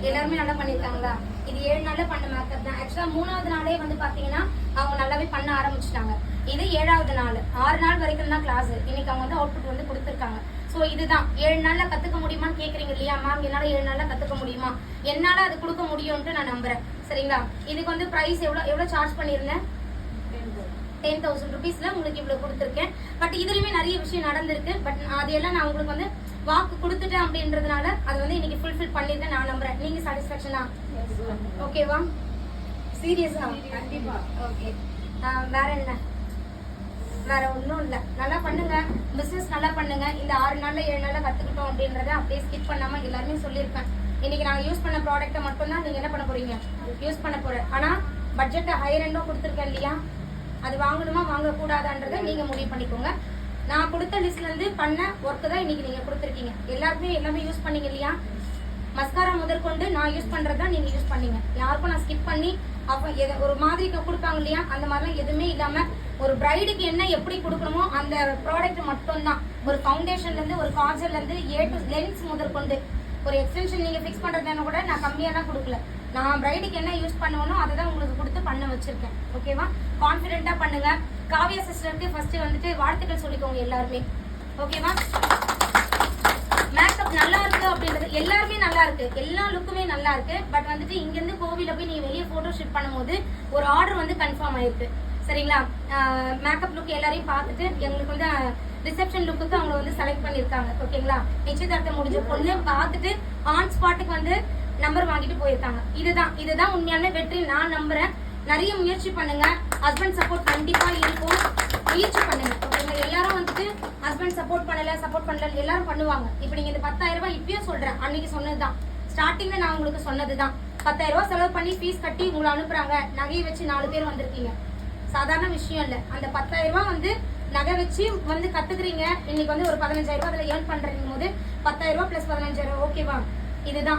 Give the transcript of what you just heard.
எல்லாருமே நல்லா பண்ணிருக்காங்களா? இது 7 நாள்ல பண்ண மேக்கப் தான். ஆக்சுவலா 3வது நாளே வந்து பாத்தீங்கன்னா அவங்க நல்லாவே பண்ண ஆரம்பிச்சுட்டாங்க. இது 7வது நாள். 6 நாள் வரைக்கும் தான் கிளாஸ். இன்னைக்கு அவங்க வந்து அவுட்புட் வந்து கொடுத்துருக்காங்க. சோ இதுதான் 7 நாள்ல கத்துக்க முடியுமான்னு கேக்குறீங்க இல்லையா மேம்? என்னால 7 நாள்ல கத்துக்க முடியுமா? என்னால அது கொடுக்க முடியும்னு நான் நம்புறேன். சரிங்களா? இதுக்கு வந்து பிரைஸ் எவ்வளவு சார்ஜ் பண்ணிருந்தேன்? 10,000 rupeesல உங்களுக்கு இவ்வளவு கொடுத்துருக்கேன். பட் இதுலயுமே நிறைய விஷயம் நடந்திருக்கு. பட் அதையெல்லாம் நான் உங்களுக்கு வந்து வாக்கு கொடுத்துட்டேன் அப்படின்றதுனால அதை வந்து இன்னைக்கு ஃபுல்ஃபில் பண்ணிருக்கேன் நான் நம்புறேன். நீங்க சாட்டிஸ்ஃபேக்ஷனா? ஓகேவா? சீரியஸா? கண்டிப்பா. ஓகே. வேற என்ன? வேற ஒன்றும் இல்லை. நல்லா பண்ணுங்க, பிசினஸ் நல்லா பண்ணுங்க. இந்த 6 நாள்ல 7 நாள்ல கத்துக்கிட்டோம் அப்படின்றத அப்படியே ஸ்கிப் பண்ணாம எல்லாருமே சொல்லியிருப்பேன். இன்னைக்கு நாங்க யூஸ் பண்ண ப்ராடக்ட்டை மட்டும் தான் நீங்க என்ன பண்ண போறீங்க? யூஸ் பண்ண போறேன். ஆனா பட்ஜெட்டை ஹையர் எண்டும் கொடுத்துருக்கேன் இல்லையா? அது வாங்கணுமா வாங்க கூடாதான்றதை நீங்க முடிவு பண்ணிக்கோங்க. நான் கொடுத்த லிஸ்ட்ல இருந்து பண்ண ஒர்க்கு தான் இன்னைக்கு நீங்க கொடுத்துருக்கீங்க. எல்லாமே யூஸ் பண்ணீங்க இல்லையா? மஸ்காரா முதற்கொண்டு நான் யூஸ் பண்றதுதான் நீங்க யூஸ் பண்ணீங்க. யாருக்கும் நான் ஸ்கிப் பண்ணி அப்ப ஒரு மாதிரி கொடுப்பாங்க இல்லையா? அந்த மாதிரிலாம் எதுவுமே இல்லாம ஒரு பிரைடுக்கு என்ன எப்படி கொடுக்கணுமோ அந்த ப்ராடக்ட் மட்டும் தான். ஒரு ஃபவுண்டேஷன்ல இருந்து ஒரு காஜல்ல இருந்து ஏ டு லென்ஸ் முதற்கொண்டு ஒரு எக்ஸ்டென்ஷன் நீங்க ஃபிக்ஸ் பண்றதுன்னு கூட நான் கம்மியா தான் கொடுக்கல. நான் பிரைடுக்கு என்ன யூஸ் பண்ணணும் அதை தான் உங்களுக்கு கொடுத்து பண்ண வச்சிருக்கேன். ஓகேவா? கான்ஃபிடென்ட்டா பண்ணுங்க. காவியா சிஸ்டருக்கு ஃபர்ஸ்ட் வந்துட்டு வாழ்த்துக்கள் சொல்லிக்கோங்க எல்லாருமே. ஓகேவா? மேக்கப் நல்லா இருக்கு அப்படின்றது எல்லாருமே நல்லா இருக்கு, எல்லா லுக்குமே நல்லா இருக்கு. பட் வந்துட்டு இங்க இருந்து கோவில போய் நீங்க வெளியே போட்டோ ஷூட் பண்ணும்போது ஒரு ஆர்டர் வந்து கன்ஃபார்ம் ஆயிருக்கு. சரிங்களா? மேக்கப் லுக் எல்லாரையும் பார்த்துட்டு எங்களுக்கு வந்து ரிசப்ஷன் லுக்கு அவங்க வந்து செலக்ட் பண்ணிருக்காங்க. ஓகேங்களா? நிச்சயதார்த்தம் முடிஞ்ச பொண்ணு பார்த்துட்டு ஆன் ஸ்பாட்டுக்கு வந்து நம்பர் வாங்கிட்டு போயிருக்காங்க. இதுதான் உண்மையான வெற்றி நான் நம்புறேன். நிறைய முயற்சி பண்ணுங்க. ஹஸ்பண்ட் சப்போர்ட் கண்டிப்பா இருக்கும். முயற்சி பண்ணுங்க. ஓகேங்களா? எல்லாரும் வந்துட்டு ஹஸ்பண்ட் சப்போர்ட் பண்ணல எல்லாரும் பண்ணுவாங்க. இப்ப நீங்க இந்த 10,000 ரூபாய் இப்பயும் சொல்றேன், அன்னைக்கு சொன்னதுதான், ஸ்டார்டிங்ல நான் உங்களுக்கு சொன்னதுதான். 10,000 ரூபாய் செலவு பண்ணி ஃபீஸ் கட்டி உங்களை அனுப்புறாங்க. நகையை வச்சு 4 பேர் வந்திருக்கீங்க. சாதாரண விஷயம் இல்ல. அந்த 10,000 ரூபாய் வந்து நகை வச்சு வந்து கத்துக்கிறீங்க. இன்னைக்கு வந்து ஒரு 15,000 ரூபாய் அதுல ஏர்ன் பண்றீங்க போது 10,000 ரூபாய் பிளஸ் 15,000. ஓகேவா? இதுதான்.